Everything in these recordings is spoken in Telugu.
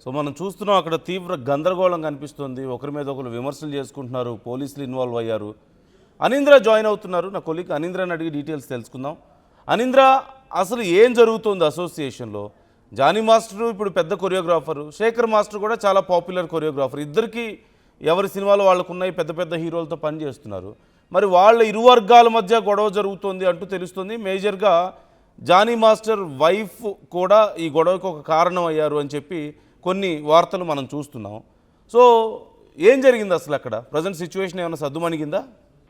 సో మనం చూస్తున్నాం అక్కడ తీవ్ర గందరగోళం కనిపిస్తుంది. ఒకరి మీద ఒకరు విమర్శలు చేసుకుంటున్నారు. పోలీసులు ఇన్వాల్వ్ అయ్యారు. అనీంద్ర జాయిన్ అవుతున్నారు. నా కొలీగ్ అనీంద్రని అడిగి డీటెయిల్స్ తెలుసుకుందాం. అనీంద్ర, అసలు ఏం జరుగుతుంది అసోసియేషన్లో? జానీ మాస్టర్ ఇప్పుడు పెద్ద కొరియోగ్రాఫరు, శేఖర్ మాస్టర్ కూడా చాలా పాపులర్ కొరియోగ్రాఫర్. ఇద్దరికి ఎవరి సినిమాలు వాళ్ళకు ఉన్నాయి, పెద్ద పెద్ద హీరోలతో పనిచేస్తున్నారు. మరి వాళ్ళ ఇరు వర్గాల మధ్య గొడవ జరుగుతుంది అంటూ తెలుస్తుంది. మేజర్గా జానీ మాస్టర్ వైఫ్ కూడా ఈ గొడవకు ఒక కారణం అయ్యారు అని చెప్పి కొన్ని వార్తలు మనం చూస్తున్నాం. సో ఏం జరిగింది అసలు అక్కడ? ప్రజెంట్ సిచ్యువేషన్ ఏమైనా సద్దుమణిగిందా?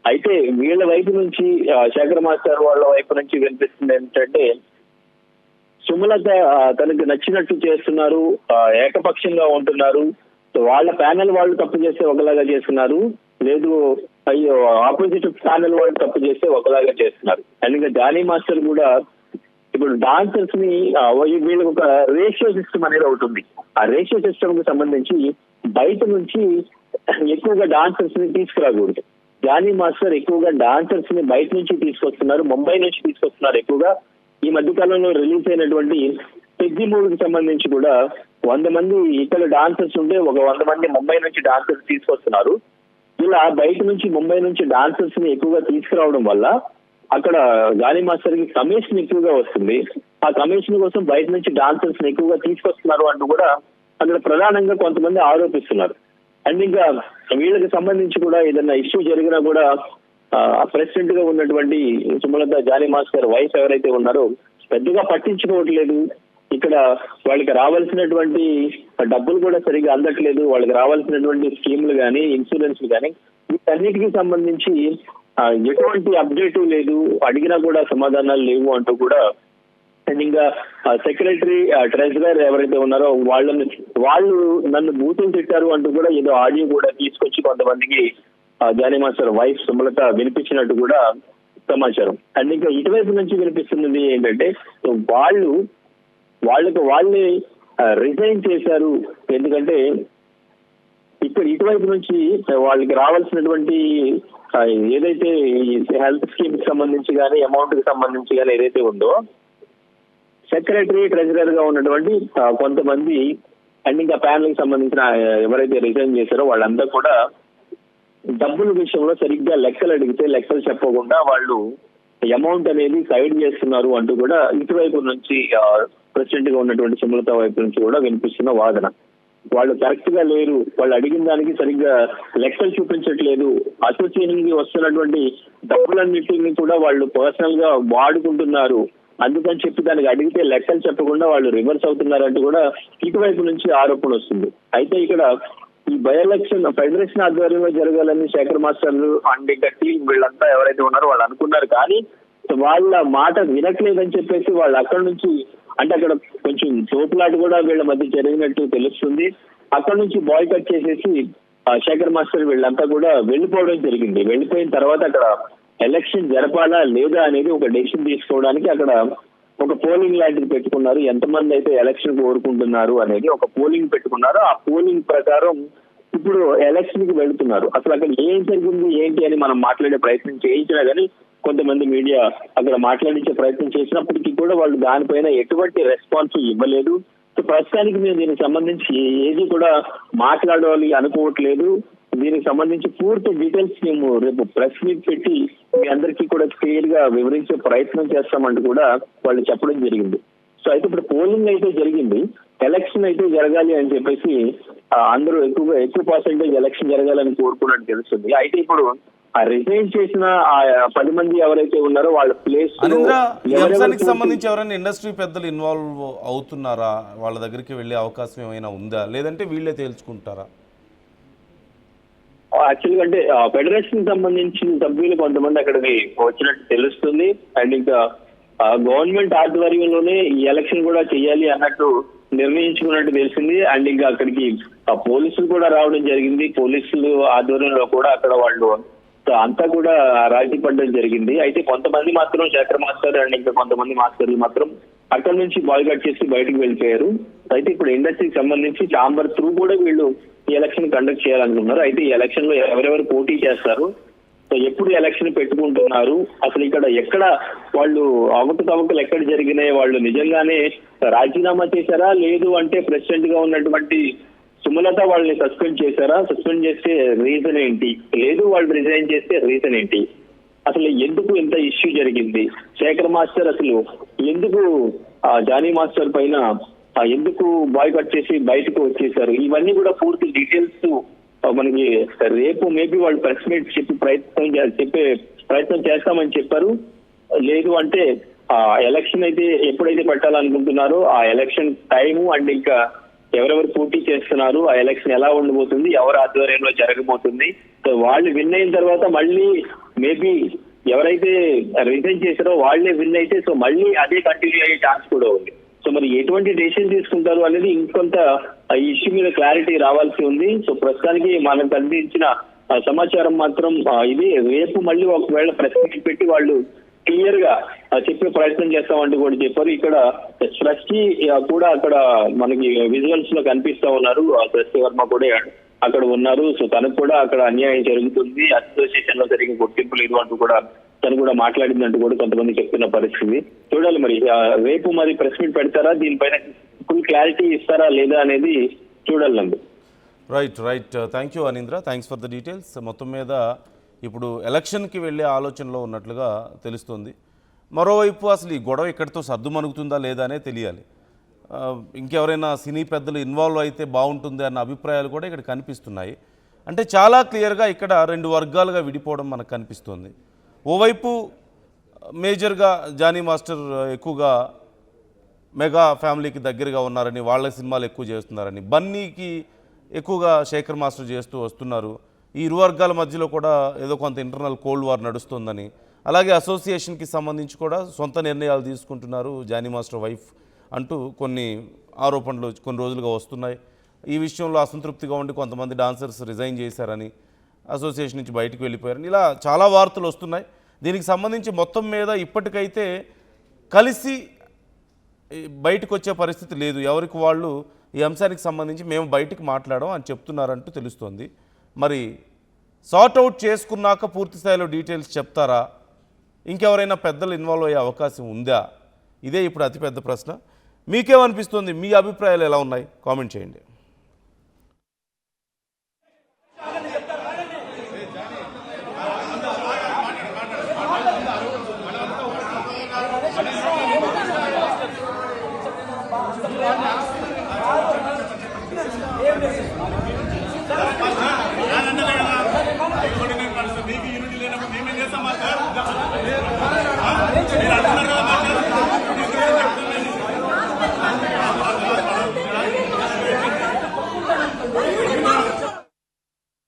అయితే వీళ్ళ వైపు నుంచి శేఖర్ మాస్టర్ వాళ్ళ వైపు నుంచి వినిపిస్తుంది ఏంటంటే, సుమలత తనకు నచ్చినట్టు చేస్తున్నారు, ఏకపక్షంగా ఉంటున్నారు. వాళ్ళ ప్యానెల్ వాళ్ళు తప్పు చేస్తే ఒకలాగా చేస్తున్నారు, లేదు అయ్యో ఆపోజిట్ ప్యానెల్ వాళ్ళు తప్పు చేస్తే ఒకలాగా చేస్తున్నారు. అండ్ ఇంకా జానీ మాస్టర్ కూడా ఇప్పుడు డాన్సర్స్ ని వీళ్ళకి ఒక రేషియో సిస్టమ్ అనేది అవుతుంది. ఆ రేషియో సిస్టమ్ కి సంబంధించి బయట నుంచి ఎక్కువగా డాన్సర్స్ ని తీసుకురాకూడదు. జానీ మాస్టర్ ఎక్కువగా డాన్సర్స్ ని బయట నుంచి తీసుకొస్తున్నారు, ముంబై నుంచి తీసుకొస్తున్నారు. ఎక్కువగా ఈ మధ్య కాలంలో రిలీజ్ అయినటువంటి పెద్ది మూవీకి సంబంధించి కూడా 100 మంది ఇక్కడ డాన్సర్స్ ఉంటే ఒక 100 మంది ముంబై నుంచి డాన్సర్స్ తీసుకొస్తున్నారు. ఇలా బయట నుంచి ముంబై నుంచి డాన్సర్స్ ని ఎక్కువగా తీసుకురావడం వల్ల అక్కడ జానీ మాస్టర్ కి కమిషన్ ఎక్కువగా వస్తుంది. ఆ కమిషన్ కోసం బయట నుంచి డాన్సర్స్ ని ఎక్కువగా తీసుకొస్తున్నారు అంటూ కూడా అక్కడ ప్రధానంగా కొంతమంది ఆరోపిస్తున్నారు. అండ్ ఇంకా వీళ్ళకి సంబంధించి కూడా ఏదైనా ఇష్యూ జరిగినా కూడా ప్రెసిడెంట్ గా ఉన్నటువంటి సుమలత, జానీ మాస్టర్ వైఫ్ ఎవరైతే ఉన్నారో పెద్దగా పట్టించుకోవట్లేదు. ఇక్కడ వాళ్ళకి రావాల్సినటువంటి డబ్బులు కూడా సరిగా అందట్లేదు. వాళ్ళకి రావాల్సినటువంటి స్కీములు కానీ, ఇన్సూరెన్స్ కానీ వీటన్నిటికీ సంబంధించి ఎటువంటి అప్డేట్ లేదు, అడిగినా కూడా సమాధానాలు లేవు అంటూ కూడా. అండ్ ఇంకా సెక్రటరీ, ట్రెజరర్ ఎవరైతే ఉన్నారో వాళ్ళు నన్ను బూతులు తిట్టారు అంటూ కూడా ఏదో ఆడియో కూడా తీసుకొచ్చి కొంతమందికి జానీ మాస్టర్ వైఫ్ సుమలత వినిపించినట్టు కూడా సమాచారం. అండ్ ఇంకా ఇటువైపు నుంచి వినిపిస్తున్నది ఏంటంటే, వాళ్ళే రిజైన్ చేశారు. ఎందుకంటే ఇక్కడ ఇటువైపు నుంచి వాళ్ళకి రావాల్సినటువంటి ఏదైతే హెల్త్ స్కీమ్ కి సంబంధించి కానీ, అమౌంట్ కి సంబంధించి కానీ ఏదైతే ఉందో, సెక్రటరీ, ట్రెజరర్ గా ఉన్నటువంటి కొంతమంది అండ్ ఇంకా ప్యానల్ కి సంబంధించిన ఎవరైతే రిజైన్ చేశారో వాళ్ళంతా కూడా డబ్బుల విషయంలో సరిగ్గా లెక్కలు అడిగితే లెక్కలు చెప్పకుండా వాళ్ళు అమౌంట్ అనేది సైడ్ చేస్తున్నారు అంటూ కూడా ఇటువైపు నుంచి ప్రెసిడెంట్ గా ఉన్నటువంటి సుమలత వైపు నుంచి కూడా వినిపిస్తున్న వాదన. వాళ్ళు కరెక్ట్ గా లేరు, వాళ్ళు అడిగిన దానికి సరిగ్గా లెక్కలు చూపించట్లేదు, అసోసియేషన్ కి వస్తున్నటువంటి డబ్బులన్నింటినీ కూడా వాళ్ళు పర్సనల్ గా వాడుకుంటున్నారు, అందుకని చెప్పి దానికి అడిగితే లెక్కలు చెప్పకుండా వాళ్ళు రివర్స్ అవుతున్నారంటూ కూడా ఇటువైపు నుంచి ఆరోపణ వస్తుంది. అయితే ఇక్కడ ఈ బై ఎలక్షన్ ఫెడరేషన్ ఆధ్వర్యంలో జరగాలని శేఖర్ మాస్టర్ అండ్ ఇంకా టీం వీళ్ళంతా ఎవరైతే ఉన్నారో వాళ్ళు అనుకున్నారు. కానీ వాళ్ళ మాట వినట్లేదని చెప్పేసి వాళ్ళు అక్కడ నుంచి, అంటే అక్కడ కొంచెం తోపులాట కూడా వీళ్ళ మధ్య జరిగినట్టు తెలుస్తుంది. అక్కడ నుంచి బాయ్కట్ చేసేసి శేఖర్ మాస్టర్ వీళ్ళంతా కూడా వెళ్ళిపోవడం జరిగింది. వెళ్ళిపోయిన తర్వాత అక్కడ ఎలక్షన్ జరపాలా లేదా అనేది ఒక డెసిషన్ తీసుకోవడానికి అక్కడ ఒక పోలింగ్ లాంటిది పెట్టుకున్నారు. ఎంతమంది అయితే ఎలక్షన్ కోరుకుంటున్నారు అనేది ఒక పోలింగ్ పెట్టుకున్నారు. ఆ పోలింగ్ ప్రకారం ఇప్పుడు ఎలక్షన్ కి వెళ్తున్నారు. అసలు అక్కడ ఏం జరిగింది ఏంటి అని మనం మాట్లాడే ప్రయత్నం చేయించినా కానీ కొంతమంది మీడియా అక్కడ మాట్లాడించే ప్రయత్నం చేసినప్పటికీ కూడా వాళ్ళు దానిపైన ఎటువంటి రెస్పాన్స్ ఇవ్వలేదు. సో ప్రస్తుతానికి మేము దీనికి సంబంధించి ఏది కూడా మాట్లాడాలి అనుకోవట్లేదు. దీనికి సంబంధించి పూర్తి డీటెయిల్స్ మేము రేపు ప్రెస్ మీట్ పెట్టి మీ అందరికీ కూడా క్లియర్ గా వివరించే ప్రయత్నం చేస్తామంటూ కూడా వాళ్ళు చెప్పడం జరిగింది. సో అయితే ఇప్పుడు పోలింగ్ అయితే జరిగింది, ఎలక్షన్ అయితే జరగాలి అని చెప్పేసి అందరూ ఎక్కువ పర్సెంటేజ్ ఎలక్షన్ జరగాలని కోరుకున్నట్టు తెలుస్తుంది. అయితే ఇప్పుడు ఆ రిజైన్ చేసిన ఆ 10 మంది ఎవరైతే ఉన్నారో వాళ్ళ ప్లేస్ సంబంధించి ఎవరైనా ఇండస్ట్రీ పెద్దలు ఇన్వాల్వ్ అవుతున్నారా? వాళ్ళ దగ్గరికి వెళ్ళే అవకాశం ఏమైనా ఉందా, లేదంటే వీళ్ళే తేల్చుకుంటారా? యాక్చువల్గా అంటే ఫెడరేషన్ సంబంధించిన సభ్యులు కొంతమంది అక్కడికి వచ్చినట్టు తెలుస్తుంది. అండ్ ఇంకా గవర్నమెంట్ ఆధ్వర్యంలోనే ఈ ఎలక్షన్ కూడా చేయాలి అన్నట్టు నిర్ణయించుకున్నట్టు తెలిసింది. అండ్ ఇంకా అక్కడికి పోలీసులు కూడా రావడం జరిగింది. పోలీసులు ఆధ్వర్యంలో కూడా అక్కడ వాళ్ళు అంతా కూడా రాజీ పడడం జరిగింది. అయితే కొంతమంది మాత్రం శేఖర్ మాస్టర్ అండ్ ఇంకా కొంతమంది మాస్టర్లు మాత్రం అక్కడ నుంచి బాయ్కట్ చేసి బయటకు వెళ్ళిపోయారు. అయితే ఇప్పుడు ఇండస్ట్రీకి సంబంధించి ఛాంబర్ త్రూ కూడా వీళ్ళు ఈ ఎలక్షన్ కండక్ట్ చేయాలనుకున్నారు. అయితే ఈ ఎలక్షన్ లో ఎవరెవరు పోటీ చేస్తారు, సో ఎప్పుడు ఎలక్షన్ పెట్టుకుంటున్నారు, అసలు ఎక్కడ వాళ్ళు అవకతవకలు ఎక్కడ జరిగినాయి, వాళ్ళు నిజంగానే రాజీనామా చేశారా, లేదు అంటే ప్రెసిడెంట్ గా ఉన్నటువంటి సుమలత వాళ్ళని సస్పెండ్ చేశారా, సస్పెండ్ చేస్తే రీజన్ ఏంటి, లేదు వాళ్ళు రిజైన్ చేస్తే రీజన్ ఏంటి, అసలు ఎందుకు ఇంత ఇష్యూ జరిగింది, శేఖర్ మాస్టర్ అసలు ఎందుకు జానీ మాస్టర్ పైన ఎందుకు బాయ్కాట్ చేసి బయటకు వచ్చేసారు, ఇవన్నీ కూడా పూర్తి డీటెయిల్స్ మనకి రేపు మేబీ వాళ్ళు ప్రెస్ మీట్ చెప్పే ప్రయత్నం చేస్తామని చెప్పారు. లేదు అంటే ఎలక్షన్ అయితే ఎప్పుడైతే పెట్టాలనుకుంటున్నారో ఆ ఎలక్షన్ టైము అండ్ ఇంకా ఎవరెవరు పోటీ చేస్తున్నారు, ఆ ఎలక్షన్ ఎలా ఉండబోతుంది, ఎవరి ఆధ్వర్యంలో జరగబోతుంది, సో వాళ్ళు విన్ అయిన తర్వాత మళ్ళీ మేబీ ఎవరైతే రిజైన్ చేశారో వాళ్లే విన్ అయితే సో మళ్ళీ అదే కంటిన్యూ అయ్యే ఛాన్స్ కూడా ఉంది. సో మరి ఎటువంటి డెసిషన్ తీసుకుంటారు అనేది ఇంకొంత ఈ ఇష్యూ మీద క్లారిటీ రావాల్సి ఉంది. సో ప్రస్తుతానికి మనకు అందించిన సమాచారం మాత్రం ఇది. రేపు మళ్ళీ ఒకవేళ ప్రెస్ మీట్ పెట్టి వాళ్ళు క్లియర్ గా చెప్పే ప్రయత్నం చేస్తామంటూ కూడా చెప్పారు. ఇక్కడ ట్రస్టీ కూడా అక్కడ మనకి విజువల్స్ లో కనిపిస్తా ఉన్నారు, ట్రస్టీ వర్మ కూడా అక్కడ ఉన్నారు. సో తనకు కూడా అక్కడ అన్యాయం జరుగుతుంది, అసోసియేషన్ లో జరిగిన గుర్తింపు లేదు అంటూ కూడా తను కూడా మాట్లాడిందంటూ కూడా కొంతమంది చెప్తున్న పరిస్థితి. చూడాలి మరి రేపు మరి ప్రెస్ మీట్ పెడతారా, దీనిపైన ఫుల్ క్లారిటీ ఇస్తారా లేదా అనేది చూడాలి Nandu. Right thank you Anindra, thanks for the details. మొత్తం మీద ఇప్పుడు ఎలక్షన్కి వెళ్ళే ఆలోచనలో ఉన్నట్లుగా తెలుస్తుంది. మరోవైపు అసలు ఈ గొడవ ఇక్కడితో సర్దుమణుగుతుందా లేదా అనే తెలియాలి. ఇంకెవరైనా సినీ పెద్దలు ఇన్వాల్వ్ అయితే బాగుంటుంది అన్న అభిప్రాయాలు కూడా ఇక్కడ కనిపిస్తున్నాయి. అంటే చాలా క్లియర్గా ఇక్కడ రెండు వర్గాలుగా విడిపోవడం మనకు కనిపిస్తుంది. ఓవైపు మేజర్గా జానీ మాస్టర్ ఎక్కువగా మెగా ఫ్యామిలీకి దగ్గరగా ఉన్నారని, వాళ్ళ సినిమాలు ఎక్కువ చేస్తున్నారని, బన్నీకి ఎక్కువగా శేఖర్ మాస్టర్ చేస్తూ వస్తున్నారు. ఈ ఇరు వర్గాల మధ్యలో కూడా ఏదో కొంత ఇంటర్నల్ కోల్డ్ వార్ నడుస్తుందని, అలాగే అసోసియేషన్కి సంబంధించి కూడా సొంత నిర్ణయాలు తీసుకుంటున్నారు జానీ మాస్టర్ వైఫ్ అంటూ కొన్ని ఆరోపణలు కొన్ని రోజులుగా వస్తున్నాయి. ఈ విషయంలో అసంతృప్తిగా ఉండి కొంతమంది డాన్సర్స్ రిజైన్ చేశారని, అసోసియేషన్ నుంచి బయటకు వెళ్ళిపోయారని, ఇలా చాలా వార్తలు వస్తున్నాయి. దీనికి సంబంధించి మొత్తం మీద ఇప్పటికైతే కలిసి బయటకు వచ్చే పరిస్థితి లేదు. ఎవరికి వాళ్ళు ఈ అంశానికి సంబంధించి మేము బయటకు మాట్లాడాం అని చెప్తున్నారంటూ తెలుస్తోంది. మరి సార్ట్అవుట్ చేసుకున్నాక పూర్తి స్థాయిలో డీటెయిల్స్ చెప్తారా, ఇంకెవరైనా పెద్దలు ఇన్వాల్వ్ అయ్యే అవకాశం ఉందా, ఇదే ఇప్పుడు అతిపెద్ద ప్రశ్న. మీకేమనిపిస్తుంది, మీ అభిప్రాయాలు ఎలా ఉన్నాయి కామెంట్ చేయండి. మీకు యూనిటీ లేనప్పుడు మేమేం చేస్తాం?